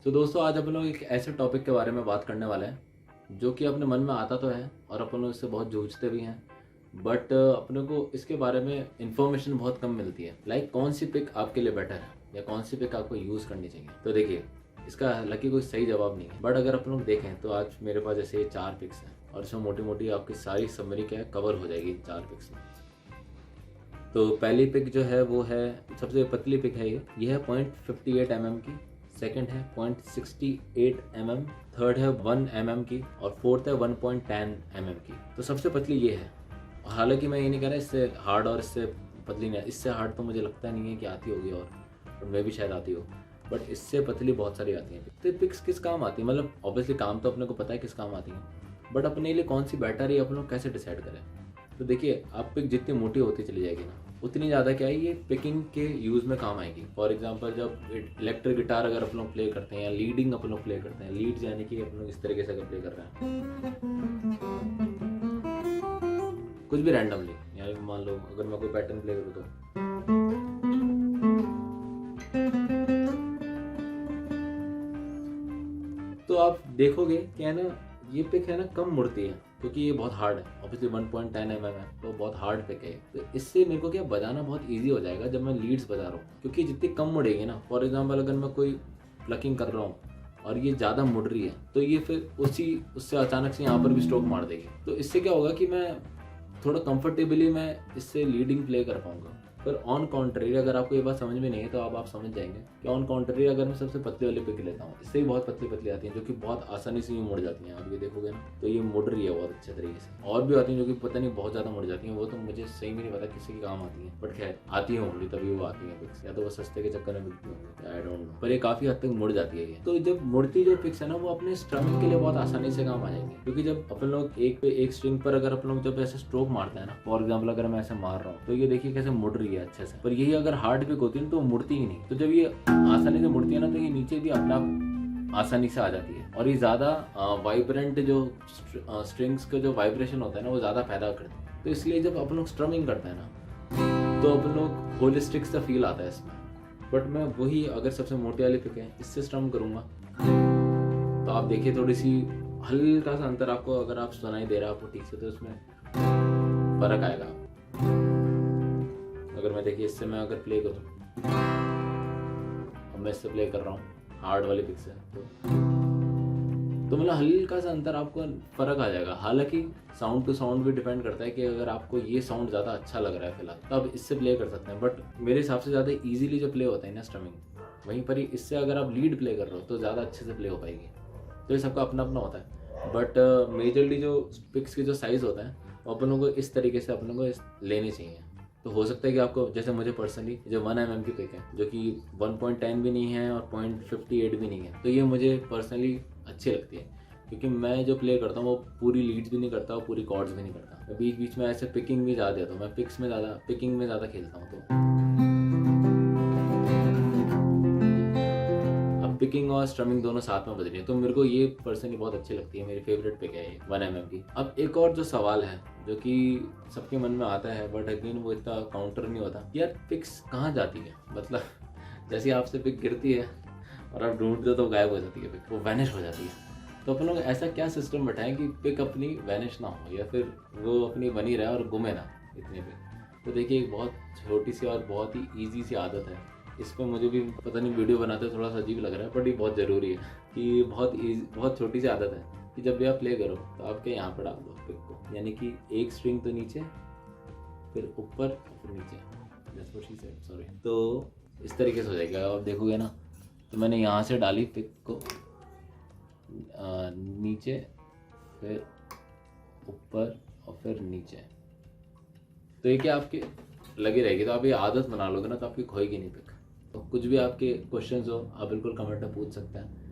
तो दोस्तों आज अपन लोग एक ऐसे टॉपिक के बारे में बात करने वाले हैं जो कि अपने मन में आता तो है और अपन लोग इससे बहुत जूझते भी हैं, बट अपने को इसके बारे में इंफॉर्मेशन बहुत कम मिलती है। लाइक कौन सी पिक आपके लिए बेटर है या कौन सी पिक आपको यूज़ करनी चाहिए। तो देखिए, इसका हालांकि कोई सही जवाब नहीं है, बट अगर अपन लोग देखें तो आज मेरे पास जैसे ये 4 पिक्स हैं और इसमें मोटी मोटी आपकी सारी समरी क्या है कवर हो जाएगी 4 पिक्स में। तो पहली पिक जो है वो है सबसे पतली पिक है, ये है 0.58 mm की। सेकंड है 0.68 mm, थर्ड है 1 mm की और फोर्थ है 1.10 mm की। तो सबसे पतली ये है। हालांकि मैं ये नहीं कह रहा इससे हार्ड और इससे पतली नहीं, इससे हार्ड तो मुझे लगता नहीं है कि आती होगी और मैं भी शायद आती हो, बट इससे पतली बहुत सारी आती हैं। तो पिक्स किस काम आती है, मतलब ऑब्वियसली काम तो अपने को पता है किस काम आती हैं, बट अपने लिए कौन सी बेटर है अपन लोग कैसे डिसाइड करें। तो देखिए, आप पिक जितनी मोटी होती चली जाएगी ना, उतनी ज़्यादा क्या है ये पिकिंग के यूज़ में काम आएगी। फॉर एग्जांपल जब इलेक्ट्रिक गिटार अगर अपन लोग प्ले करते हैं या लीडिंग अपन लोग प्ले करते हैं, लीड्स यानी कि अपन लोग इस तरीके से अगर प्ले कर रहे हैं कुछ भी रैंडमली, यानी मान लो अगर मैं कोई पैटर्न प्ले करूँ तो आप देखोगे कि है ना ये पिक है ना कम मुड़ती है क्योंकि ये बहुत हार्ड है। ऑब्वियसली 1.10 mm है तो बहुत हार्ड पिक है। तो इससे मेरे को क्या बजाना बहुत इजी हो जाएगा जब मैं लीड्स बजा रहा हूँ, क्योंकि जितनी कम मुड़ेगी ना, फॉर एग्जांपल अगर मैं कोई प्लकिंग कर रहा हूँ और ये ज़्यादा मुड़ रही है तो ये फिर उससे अचानक से यहाँ पर भी स्ट्रोक मार देगी। तो इससे क्या होगा कि मैं थोड़ा कंफर्टेबली मैं इससे लीडिंग प्ले कर पाऊंगा। पर ऑन कॉन्ट्रेरी अगर आपको ये बात समझ में नहीं है तो अब आप समझ जाएंगे कि ऑन कॉन्ट्रेरी अगर मैं सबसे पतली वाली पिक लेता हूँ, इससे भी बहुत पतली पतली आती हैं जो कि बहुत आसानी से ये मुड़ जाती हैं। आप ये देखोगे ना तो ये मुड़ रही है बहुत अच्छे तरीके से। और भी आती हैं जो कि पता नहीं बहुत ज़्यादा मुड़ जाती हैं, वो तो मुझे सही में नहीं पता किसी की काम आती हैं, बट खैर आती होंगी तभी वो आती हैं पिक्स, या तो वो सस्ते के चक्कर में बिकती होंगी, आई डोंट नो। पर ये काफ़ी हद तक मुड़ जाती है ये। तो जब मुड़ती जो पिक्स है ना वो अपने स्ट्रमिंग के लिए बहुत आसानी से काम आ जाएंगे, क्योंकि जब अपन लोग एक पे एक स्ट्रिंग पर अगर अपन लोग जब ऐसे स्ट्रोक मारते हैं ना, फॉर एग्जाम्पल अगर मैं ऐसे मार रहा हूँ तो ये देखिए कैसे मुड़ रही है अच्छे से। पर यही अगर हार्ड पिक होती है ना तो मुड़ती ही नहीं। तो जब ये आसानी से मुड़ती है ना तो ये नीचे भी अपना आसानी से आ जाती है और ये ज़्यादा वाइब्रेंट जो स्ट्रिंग्स का जो वाइब्रेशन होता है ना वो ज़्यादा पैदा करती है। तो इसलिए जब अपन लोग स्ट्रमिंग करते हैं ना तो अपन लोग होलिस्टिक सा फील आता है इसमें। बट मैं वही अगर सबसे मोटी वाली पिक है इससे स्ट्रम करूँगा तो आप देखिए थोड़ी सी हल्का सा अंतर आपको अगर आप सुनाई दे रहा है आपको ठीक से, तो उसमें फर्क आएगा। अगर मैं देखिए इससे मैं अगर प्ले करूँ, अब मैं इससे प्ले कर रहा हूँ हार्ड वाली पिक से, तो मतलब हल्का सा अंतर आपको फर्क आ जाएगा। हालांकि साउंड टू साउंड भी डिपेंड करता है कि अगर आपको ये साउंड ज़्यादा अच्छा लग रहा है फिलहाल तो आप इससे प्ले कर सकते हैं, बट मेरे हिसाब से ज़्यादा इजीली जो प्ले होता है ना स्ट्रमिंग, वहीं पर ही इससे अगर आप लीड प्ले कर रहे हो तो ज़्यादा अच्छे से प्ले हो पाएगी। तो ये सबका अपना अपना होता है, बट मेजरली जो पिक्स के जो साइज़ होता है वो अपन लोगों को इस तरीके से अपन को लेने चाहिए। तो हो सकता है कि आपको, जैसे मुझे पर्सनली जो 1 mm की पिक है जो कि 1.10 भी नहीं है और 0.58 भी नहीं है, तो ये मुझे पर्सनली अच्छी लगती है क्योंकि मैं जो प्ले करता हूँ वो पूरी लीड्स भी नहीं करता और पूरी कॉर्ड्स भी नहीं करता। मैं बीच बीच में ऐसे पिकिंग भी ज़्यादा देता हूँ, मैं पिकिंग में ज़्यादा खेलता हूँ। तो पिकिंग और स्ट्रमिंग दोनों साथ में बज रही है तो मेरे को ये पर्सनली बहुत अच्छी लगती है, मेरी फेवरेट पिक है ये 1 mm की। अब एक और जो सवाल है जो कि सबके मन में आता है बट अगेन वो इतना काउंटर नहीं होता, यार पिक्स कहाँ जाती है। मतलब जैसे आपसे पिक गिरती है और आप ढूंढते हो तो गायब हो जाती है पिक, वो वैनिश हो जाती है। तो अपन लोग ऐसा क्या सिस्टम बैठाएं कि पिक अपनी वैनिश ना हो या फिर वो अपनी बनी रहे और गुमे ना इतने पिक। तो देखिए एक बहुत छोटी सी और बहुत ही ईजी सी आदत है, इस पर मुझे भी पता नहीं वीडियो बनाते थोड़ा सा अजीब लग रहा है, बट ये बहुत ज़रूरी है कि बहुत छोटी सी आदत है कि जब भी आप प्ले करो तो आपके यहाँ पर डाल दो पिक को, यानी कि एक स्ट्रिंग तो नीचे फिर ऊपर फिर नीचे, सॉरी। तो इस तरीके से हो जाएगा। आप देखोगे ना तो मैंने यहाँ से डाली पिक को नीचे फिर ऊपर और फिर नीचे, तो ये क्या आपके लगी रहेगी। तो आप ये आदत बना लोगे ना तो आपकी खोएगी नहीं पिक। तो कुछ भी आपके क्वेश्चंस हो आप बिल्कुल कमेंट में पूछ सकते हैं।